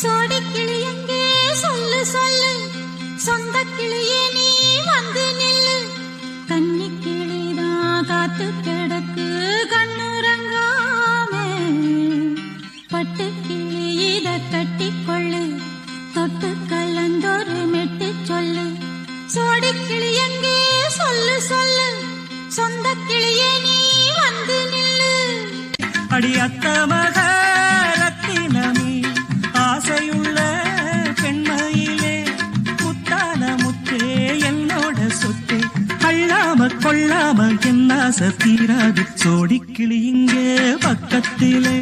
சோடி கிளி எங்கே சொல்லு சொல்லு, சொந்த கிளியே நீ வந்து நில்லு. கன்னி கிளிதான் காத்து கிடக்கு கண்ணுறங்காமே, பட்டு கிளி இத கட்டிக்கொள்ளு, தொட்டு கலந்தொரு மெட்டு சொல்லு. சோடி கிளி எங்கே சொல்லு சொல்லு, சொந்த கிளியே நீ வந்து நில்லு. அடி அத்த மக ரத்தினமே, ஆசையுள்ள பெண்மையிலே, முத்தான முத்தே என்னோட சொத்தே, அள்ளாம கொள்ளாம என்ன தீராது. சோடி கிளி இங்கே பக்கத்திலே,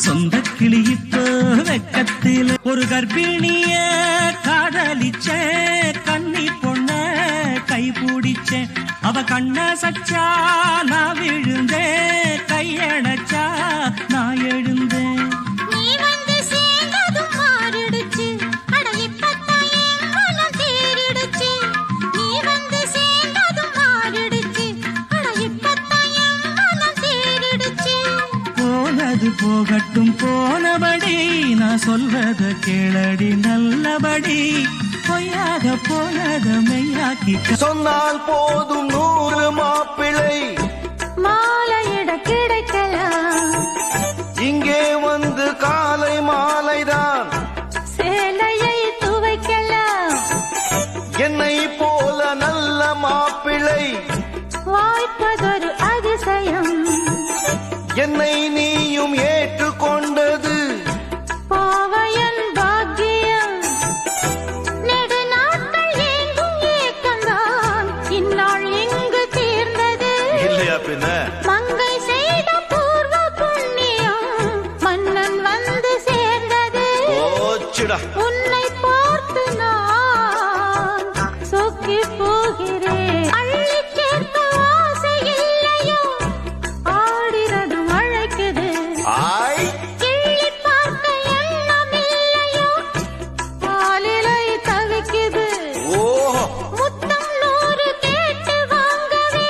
சொந்த கிளி இப்போ வெக்கத்திலே. ஒரு கர்ப்பிணிய காதலிச்ச கன்னி பொண்ண கை பிடிச்சேன், அவ கண்ண சச்சா நான் விழுந்தேன், கையடைச்சா நான் எழுந்தேன். நீ வந்து சேர்ந்ததும் மாறிடுச்சு, அட இப்பத்தான் என் மனம் தேறிடுச்சு. நீ வந்து சேர்ந்ததும் மாறிடுச்சு, அட இப்பத்தான் என் மனம் தேறிடுச்சு. போனது போகட்டும் போனபடி, நான் சொல்வத கேளடி நல்லபடி, பொய்யாக போனத மெய்யாக்கி சொன்னால் போதும் 100 மாப்பிள்ளை மாலையிட கிடைக்கலாம், இங்கே வந்து காலை மாலைதான் சேலையை துவைக்கலாம். என்னை போல நல்ல மாப்பிள்ளை வாய்ப்பதொரு அதிசயம், என்னை நீயும் ஏற்றுக்கொண்டது பாவையன் பாக்கியம். நெடு நாட்கள் ஏங்கும் ஏக்கம்தான் இந்நாள் இங்கு தீர்ந்தது. இல்லையா பின்ன? மங்கை செய்த பூர்வ புண்ணியம் மன்னன் வந்து சேர்ந்தது. ஓச்சிடா உன்னை பார்த்து நான் சொக்கி போகிறேன். அள்ளி சேர்த்த ஆசை இல்லையோ, ஆடினதும் அழைக்குது. ஆய் கிள்ளி பார்க்க எண்ணம் இல்லையோ, பாலிலை தவிக்குது. ஓஹோ முத்தம் 100 கேட்டு வாங்கவே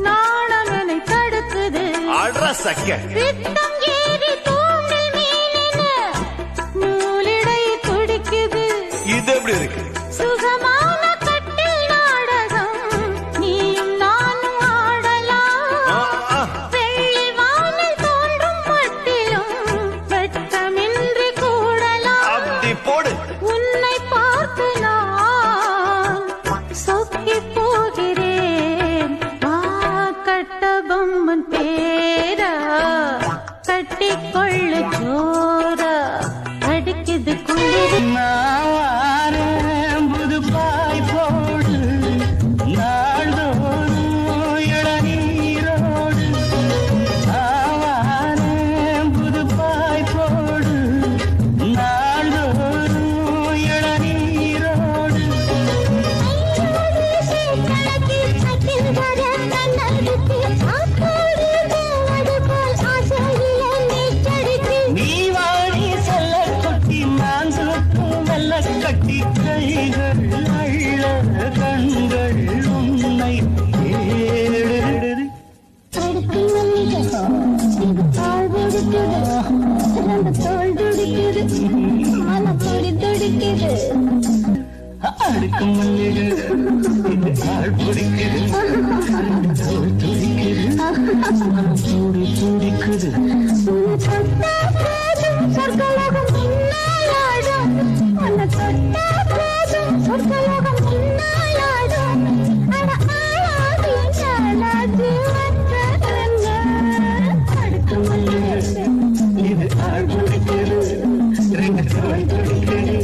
நாணம் என்னை தடுக்குது. அட்ரா சக்க பித்தம் ஏறி தூண்டில் மீனென நூலிடை துடிக்குது. இது எப்படி இருக்கு? சுகமான கட்டில் நாடகம் நீயும் நானும் ஆடலாம். வெள்ளி வானில் தோன்றும் மட்டிலும் வெட்கமின்றி கூடலாம். அப்படி போடு. உன்னை பார்த்து நான் சொக்கி போகிறேன். வா கட்டபொம்மன் பேரா, கட்டிக்கொள்ளு ஜோரா, அடிக்குது குளிர். புது பாய் போடு, நாள்தோறும் இளநீரோடு. புது பாய் போடு, நாள்தோறும் இளநீரோடு. நீ வாடி செல்ல கொட்டி, நான் சுற்றும் வெள்ள கட்டி, கைகள் அள்ள கண்கள் உன்னை தேடுது. அடுக்கும் மல்லிகை ஆள் பிடிக்குது, தோல் துடிக்குது, மனம் துடி துடிக்குது. சொர்க்கலோகம் பின்னாலாடும், உன்னை தொட்டா போதும் சொர்க்கலோகம் பின்னாலாடும். அட ஆளாகி நாளாகி வந்ததென்ன? அடுத்த மல்லிகை இது ஆள் பிடிக்குது, ரெண்டு தோல் துடிக்குது,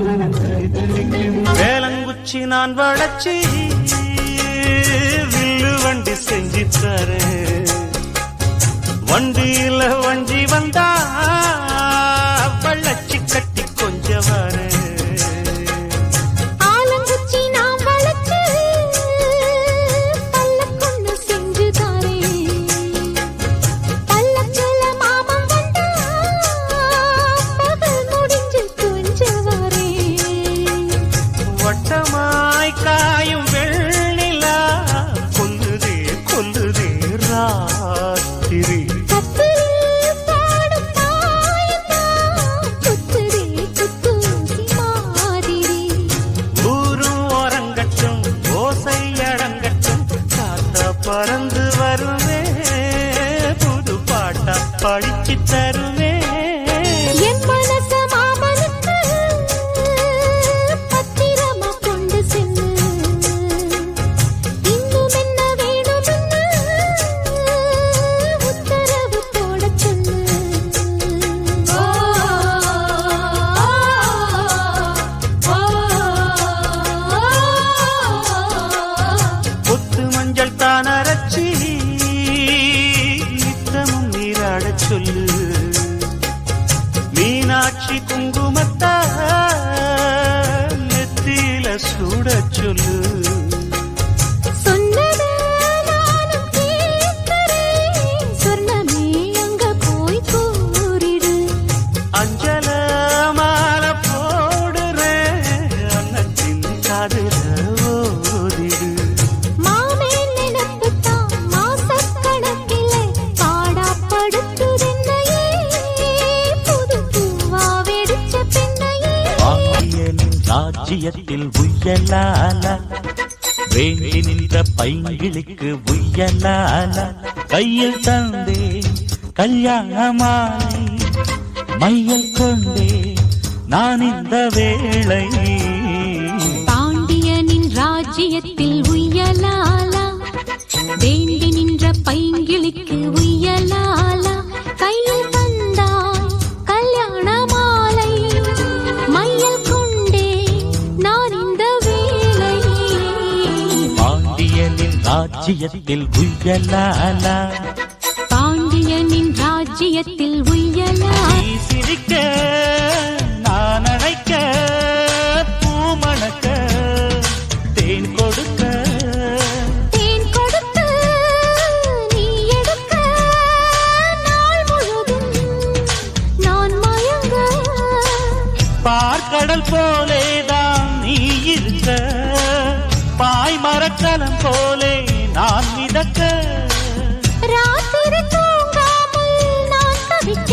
மனம் துடி துடிக்குது. வேலங்குச்சி நான் வளச்சி வில்லு வண்டி செஞ்சு தரேன். வண்டியில வண்டி வந்தா வள்ளச்சி கட்டி கொஞ்சம் வரேன். ஆலங்குச்சி நான் வளச்சு பல்லக்கொன்னு செஞ்சு தாரேன். பல்லக்குல மாமன் வந்தா பகல் முடிஞ்சு கொஞ்சம் வரேன். வட்டமாய் காயும் வெள்ளிலா, கொல்லுதே கொல்லுதே ராத்திரி. கத்திரில் பாடும் தருவே என் மனச மாமனுக்கு பத்திரமா கொண்டு சென்று இன்னும் என்ன வேணும்னு உத்தரவு போட சொல்லு. கொத்து மஞ்சள் தானரச்சி நித்தமும் நீராடச் சொல்லு. மீனாட்சி குங்குமத்தா நெத்தியில சூடச் சொல்லு. சொன்னத நானும் கேட்கிறேன், சொர்ணமே அங்க போய் கூறிடு. அஞ்சல மாலை போடுறேன் அன்னத்தின் காதுல ஓதிடு. மாமே நினைப்புத்தான் மாசக்கணக்கிலே பாடாப்படுத்துதென்னையே, புது பூவா வெடிச்ச பெண்ணையே. பாண்டியனின் ராஜ்யத்தில் உய்யலால வேண்டி நின்ற பைங்கிளிக்கு உய்யலால கையில் தந்தே கல்யாணமாய் மையல் கொண்டே நான் இந்த வேளை. பாண்டியனின் ராஜ்யத்தில் உய்யலாலா வேண்டி நின்ற பைங்கிளிக்கு உய்யலாலா கையில் தந்தாய் கல்யாண மாலை மையல் கொண்டே நான் இந்த வேளை. பாண்டியனின் ராஜ்யத்தில் உய்யலால பாண்டியனின் ராஜ்யத்தில் உய்யலா. நீ சிரிக்க நான் அழைக்க பூமணக்க தேன் கொடுக்க தேன் கொடுத்து நீ எடுக்க நாள் முழுதும் நான் மயங்க. பார்க்கடல் போலேதான் நீ இருக்க பாய் மரக்கலம் போலே நான் மிதக்க. ராத்திரி தூங்காமல் நான் தவிக்க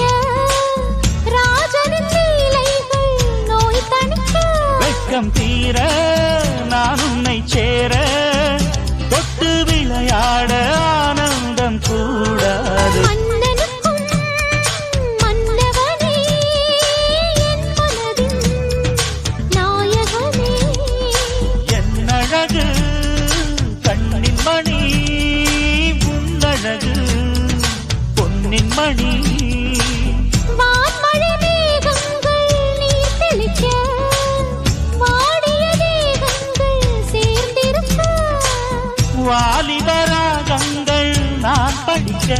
ராஜனின் லீலைகள் நோய் தணிக்க. வெட்கம் தீர நான் உன்னை சேர தொட்டு விளையாட ஆனந்தம் கூடாது. மன்னனுக்கும் மன்னவனே என் மனதின் நாயகனே. என் அழகு கண்ணின் மணி உன்னழகு பொன்னின் மணி. வான்மழை மேகங்கள் நீர் தெளிக்க வாடிய தேகங்கள் சேர்ந்திருக்க. வாலிபராகங்கள் நான் படிக்க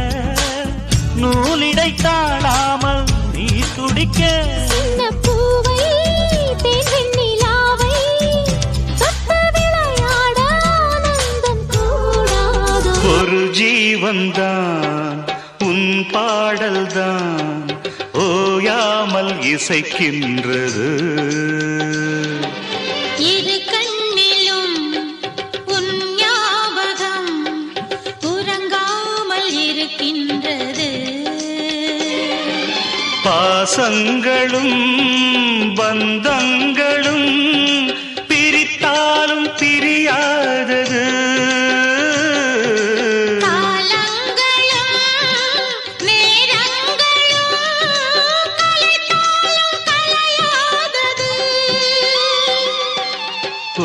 நூலிடை தாழாமல் நீ துடிக்க. சின்ன பூவை தேன் வெண்ணிலாவை தொட்டு விளையாட ஆனந்தம் கூடாதோ. ஒரு ஜீவன்தான் உன் பாடல்தான் ஓயாமல் இசைக்கின்றது. இரு கண்ணிலும் உன் ஞாபகம் உறங்காமல் இருக்கின்றது. பாசங்களும் பந்தங்களும் பிரித்தாலும் பிரியாதது. காலங்களும் நேரங்களும் கலைத்தாலும் கலையாதது.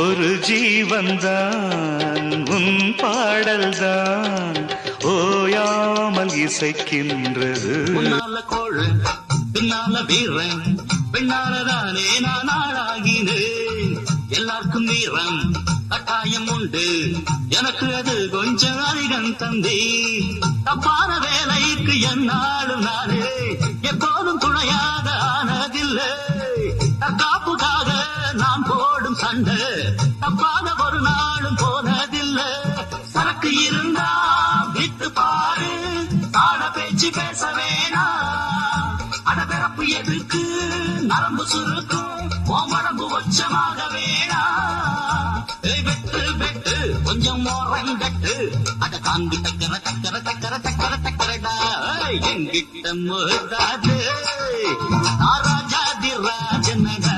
ஒரு ஜீவன்தான் உன் பாடல்தான் ஓயாமல் இசைக்கின்றது. முன்னால கோழு பின்னால வீரன் பெண்ணாலதானே நான் ஆளாகினேன். எல்லாருக்கும் வீரம் கட்டாயம் உண்டு, எனக்கு அது கொஞ்சம் அதிகம் தந்தி. தப்பான வேலைக்கு என்னாலும் நானே எப்போதும் துணையாக ஆனதில்லை. தற்காப்புக்காக நான் போடும் சண்டை தப்பான ஒரு நாளும் போனதில்லை. சரக்கு இருந்தா விட்டு பாரு, ஆட பேச்சு பேச வேணாம். அடபிறப்பு எதுக்கு நரம்பு சுருக்கும் உடம்பு உச்சமாக வேணாம். வெட்டு வெட்டு கொஞ்சம் ஓரங்கட்டு அட தாண்டி தக்கர தக்கர தக்கர தக்கர தக்கரடா எங்கிட்ட முதாது ராஜாதி ராஜனடா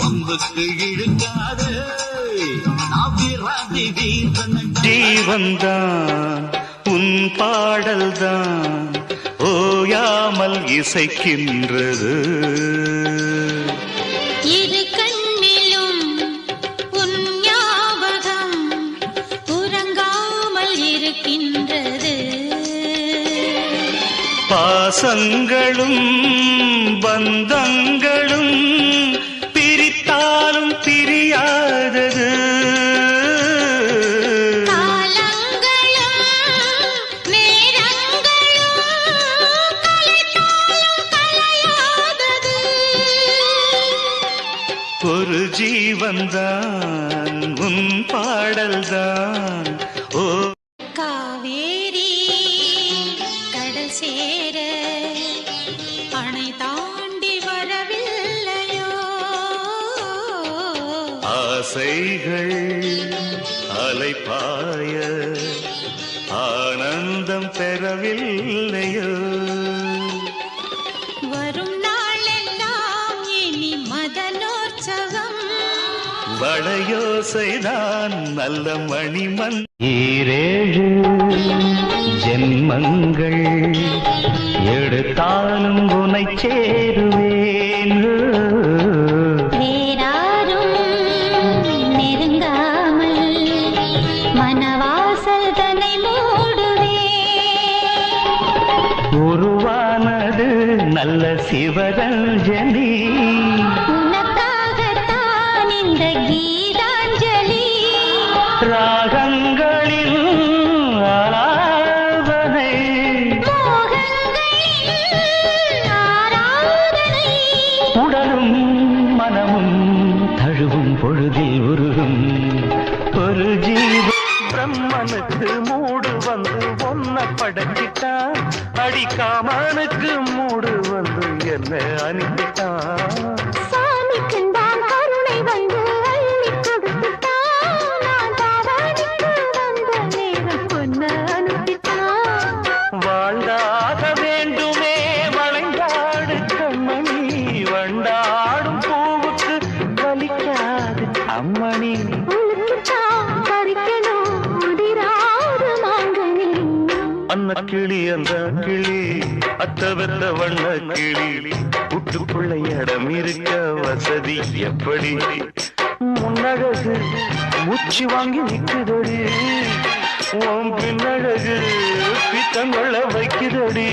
பம்புக்கு இழுக்காது நாவிராதி வீரனடா. ஜீவன்தான் உன் பாடல்தான் ஓயாமல் இசைக்கின்றது. இரு கண்ணிலும் உன் ஞாபகம் உறங்காமல் இருக்கின்றது. பாசங்களும் பந்தங்களும் பிரித்தாலும் பிரியாதது. ஒரு ஜீவன்தான் உன் பாடல்தான். ஓ காவேரி கடல் சேர அணை தாண்டி வரவில்லையோ? ஆசைகள் அலைபாய ஆனந்தம் பெறவில்லையோ? வரும் நாளெல்லாம் இனி மதனோற்சவம். வளையோசைதான் நல்ல மணிமன். ஈரேழு ஜென்மங்கள் எடுத்தாலும் உனை சேருவேன். வேறாரும் நெருங்காமல் மனவாசல் தன்னை மூடுவே. உருவானது நல்ல சிவரஞ்சலி. உனக்காகத்தான் இந்த கீதாஞ்சலி. ராகங்களில் ஆலாபனை, மோகங்களில் ஆராதனை. உடலும் மனமும் தழுவும் பொழுதில் உருகும் ஒரு ஜீவ. பிரம்மனுக்கு மூடு வந்து ஒன்ன படைச்சிட்டான், அடிக்காமனுக்கு மூடு வந்து என்ன அனுப்பிட்டான். சாமிக்குந்தான் கருணை வந்து அள்ளிக் கொடுத்துட்டான். நான் தாவணிக்கு வந்த நேரம் பொன்ன அனுப்பிட்டான். வாழ்ந்தாக வேண்டுமே வளைந்தாடு கண்மணி, வண்டாடும் பூவுக்கு வலிக்காது அம்மணி. உனக்குத்தான் பறிக்கணும் உதிராத மாங்கனி. அன்ன கிளி அந்த கிளி அத்தவெத்த வண்ண கிளி, புட்டுக்குள்ள இடம் இருக்க வசதி எப்படி? முன்னழகு மூச்சு வாங்கி நிற்குதடி, உன் பின்னழகு பித்தங்கொள்ள வைக்குதடி.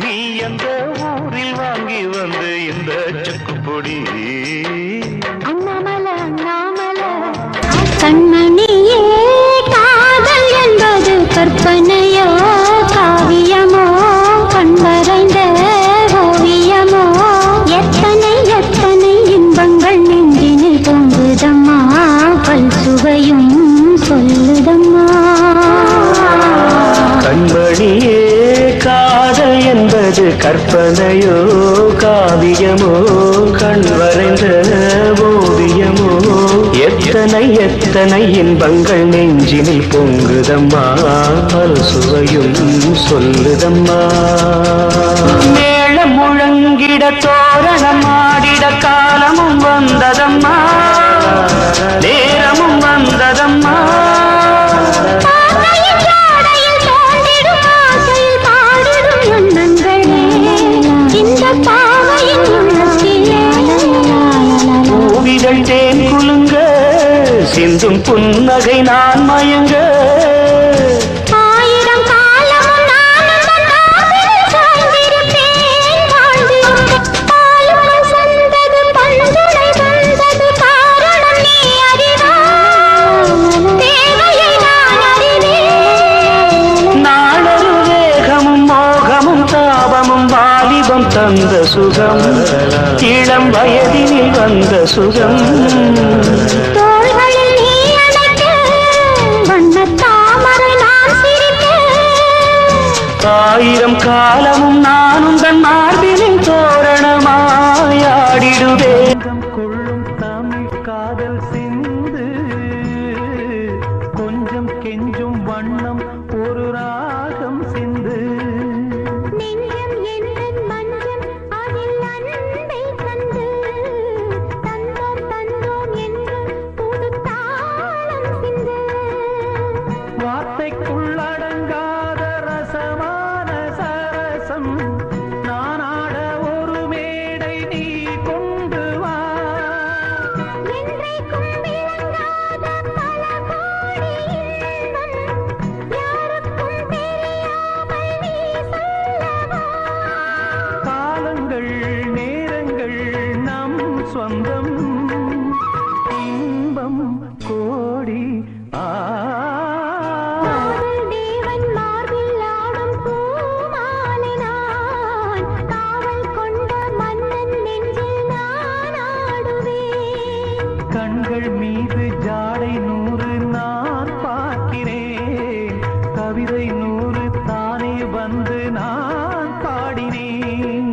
நீ எந்த ஊரில் வாங்கி வந்து இந்த செக்குப்பொடி? அண்ணாமலை அண்ணாமலை கண்மணியே, காதல் என்பது கற்பனையோ காவியமோ கண்வரைந்த ஓவியமோ? எத்தனை எத்தனை இன்பங்கள் நெஞ்சினில் பொங்குதம்மா, பல் சுவையும் சொல்லுதம்மா. கண்மணியே, காதல் என்பது கற்பனையோ காவியமோ கண் வரைந்த ஓவியமோ? எத்தனை எத்தனை இன்பங்கள் நெஞ்சினில் பொங்குதம்மா, பல் சுவையும் சொல்லுதம்மா. மேளம் முழங்கிட தோரணம் ஆடிட காலமும் வந்ததம்மா, நேரமும் வந்ததம்மா. பூவிகள் தேன் குலுங்க சிந்தும் புன்னகை நான் மயங்க. ஆயிரம் காலமும் நானும் சாய்ந்திருப்பேன் வாழ்ந்திருப்பேன். பாலும் வசந்தது பண்புடை வந்தது காரணம் நீ அறிவாய். தேவையை நான் அறிவேன். நாளொரு வேகமும் மோகமும் தாபமும் வாலிபம் தந்த சுகம், இளம் வயதினில் வந்த சுகம். தோள்களில் நீ அணைக்க வண்ணத் தாமரை நான் சிரிக்க. ஆயிரம் காலமும் நானும் தன் மார்பினின் தோரணமாயாடிடுவேன். கொள்ளும் தமிழ் காதல் சிந்து கொஞ்சம் கெஞ்சும் வண்ணம் ஒரு ராகம் சிந்து. நெஞ்சம் என்னும் மஞ்சம் அதில் அன்பை கண்டு தந்தோம் தந்தோம் என்று புது தாளம் சிந்து. வார்த்தைக்குள்ளடங்காத ரசமான சரச சொந்தம் இன்பம் கோடி காதல் தேவன் மார்பில் ஆடும் பூமாலை நான் காவல் கொண்ட மன்னன் நெஞ்சில் நான் ஆடுவேன் கண்கள் மீது ஜாடை 100 நான் பார்க்கிறேன் கவிதை 100 தானே வந்து நான் பாடினேன்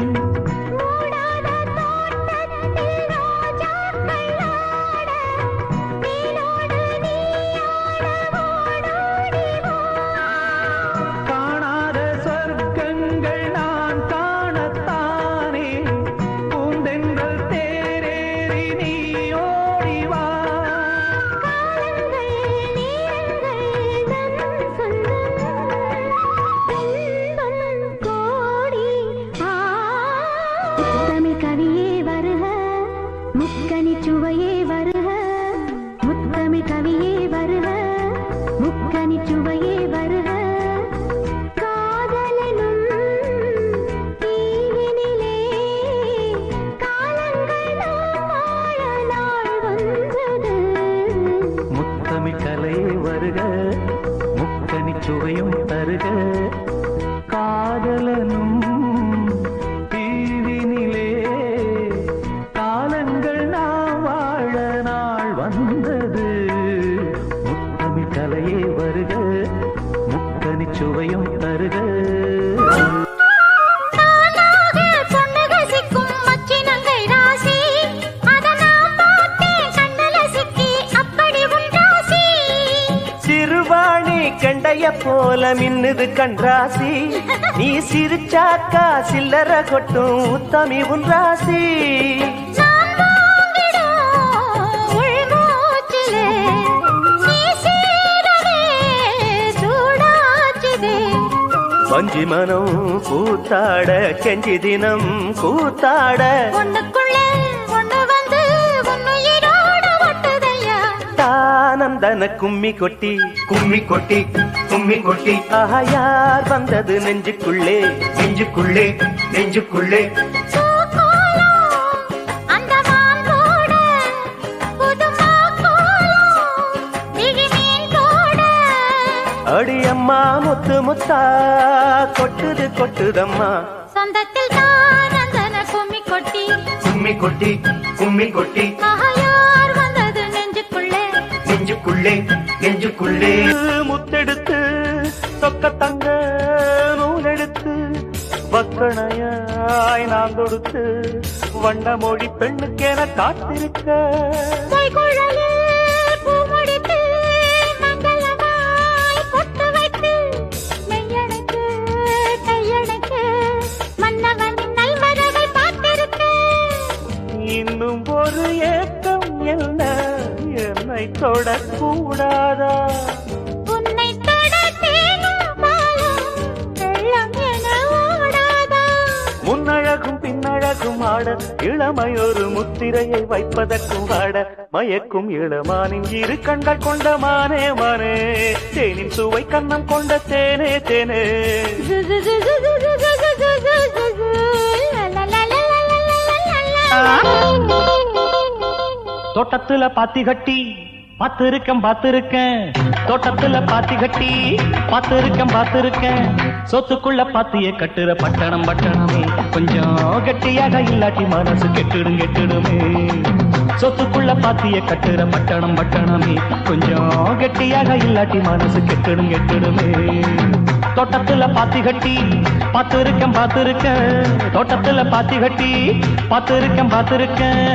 மூடாத தோட்டத்தில் ரோஜாக்கள் ஆட நீனோடு நீயாட ஓடோடி வா காணாத சொர்க்கங்கள் நான் காணத்தானே பூந்தென்றல் தேரேறி நீ ஓடிவா காலங்கள் நேரங்கள் நம் சொந்தம் இன்பம் கோடி தமிழ் கவியே வருக முக்கனி சுவையே வருக முத்தமிழ் கவியே வருக முக்கனி சுவையே வருக காதலனும் தீவினிலே காலங்கள் நாம் வாழ நாள் வந்தது முத்தமிழ் கலையே வருக முக்கனி சுவையும் தருக காதலனும் தீவினிலே காலங்கள் நாம் வாழ நாள் வந்தது முத்தமிழ் கலையே வருக முக்கனி சுவையும் தருக நானாக பொன்னகசிக்கும் மச்சினங்கை ராசி அத நான் பார்த்தேன் கண்ணல சிக்கி அப்படி உன் ராசி சிறுவாணி கண்டைய போல மின்னுது கண்ராசி நீ சிரிச்சாக்கா சில்லற கொட்டும் உத்தமி உன் ராசி நான் வாங்கிடும் உள்மூச்சிலே நீ சேரவே சூடாச்சுதே வஞ்சி மனம் கூத்தாட கெஞ்சி தினம் கூத்தாட ஒண்ணுக்குள்ளே ஒண்ணு வந்து உன்னுயிரோட ஒட்டுதையா தானந்தன கும்மி கொட்டி கும்மி கொட்டி கும்மி கொட்டி ஆஹா யார் வந்தது நெஞ்சுக்குள்ளே நெஞ்சுக்குள்ளே நெஞ்சுக்குள்ளே பூக்கோலம் அந்த மான்போட புதுமா கோலம் விழிமீன் போட அடியம்மா முத்து முத்தா கொட்டுது கொட்டுதம்மா சொந்தத்தில் தான் அந்தன கும்மி கொட்டி கும்மி கொட்டி கும்மி கொட்டி யார் வந்தது நெஞ்சுக்குள்ளே நெஞ்சுக்குள்ளே நெஞ்சுக்குள்ளே முத்தெடுத்து தொக்க தங்க நூலெடுத்து வக்கணையாய் நான் கொடுத்து வண்ட மொழி பெண்ணுக்கென காத்திருக்க கைக்குழலில் பூ முடித்து மங்களமாய் பொட்டு வைத்து மெய்யணைக்கு கையணைக்கு மன்னவனின் நல்மரவை பார்த்திருக்க இன்னும் ஒரு ஏக்கம் என்ன என்னை தொடக்கூடாதா உன்னை தொட தேனும் பாலும் வெள்ளம் என ஓடாதா முன்னழகும் பின்னழகும் ஆட இளமையொரு முத்திரையை வைப்பதற்கும் ஆட மயக்கும் இளமானின் 2 கண்கள் கொண்ட மானே மானே தேனின் சுவை கண்ணம் கொண்ட தேனே தேனே தோட்டத்துல பாத்தி கட்டி பாத்திருக்கேன் தோட்டத்துல பாத்தி கட்டி பாத்திருக்கேன் சொத்துக்குள்ள பாத்திய கட்டுற பட்டணம் பட்டணமே கொஞ்சம் கெட்டியாக இல்லாட்டி மனசு கெட்டுடுமே சொத்துக்குள்ள பாத்திய கட்டுற பட்டணம் பட்டணமே கொஞ்சம் கெட்டியாக இல்லாட்டி மனசு கெட்டுடுமே தோட்டத்துல பாத்தி கட்டி பாத்திருக்கேன் தோட்டத்துல பாத்தி கட்டி பாத்திருக்கேன்